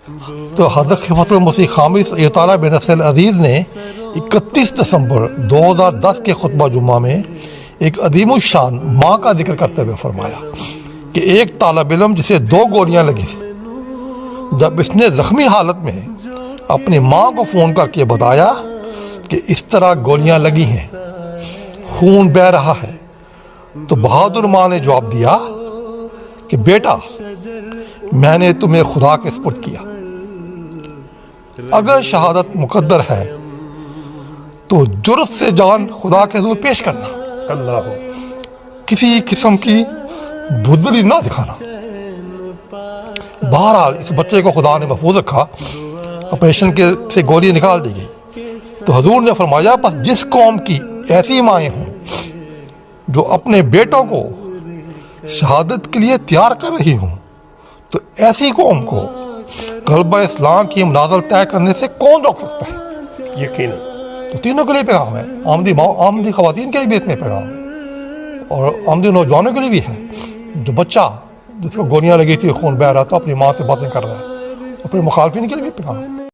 تو حضرت خلیفۃ المسیح خامس ایہ تعالیٰ بن نصر العزیز نے 31 دسمبر 2010 کے خطبہ جمعہ میں ایک عظیم الشان ماں کا ذکر کرتے ہوئے فرمایا کہ ایک طالب علم جسے 2 گولیاں لگی تھی، جب اس نے زخمی حالت میں اپنی ماں کو فون کر کے بتایا کہ اس طرح گولیاں لگی ہیں، خون بہہ رہا ہے، تو بہادر ماں نے جواب دیا کہ بیٹا، میں نے تمہیں خدا کے سپرد کیا، اگر شہادت مقدر ہے تو جرت سے جان خدا کے حضور پیش کرنا، اللہ کسی قسم کی بزدلی نہ دکھانا۔ بہرحال اس بچے کو خدا نے محفوظ رکھا، آپریشن کے سے گولی نکال دی گئی۔ تو حضور نے فرمایا بس جس قوم کی ایسی مائیں ہوں جو اپنے بیٹوں کو شہادت کے لیے تیار کر رہی ہوں، تو ایسی قوم کو غلبہ اسلام کی منازل طے کرنے سے کون روک سکتا ہے؟ یقینا تو تینوں کے لیے پیغام ہے، آمدی خواتین کے لیے بھی اس میں پیغام ہے، اور آمدی نوجوانوں کے لیے بھی ہے۔ جو بچہ جس کو گولیاں لگی تھی، خون بہہ رہا تھا، اپنی ماں سے باتیں کر رہا ہے، اپنے مخالفین کے لیے بھی پیغام ہے۔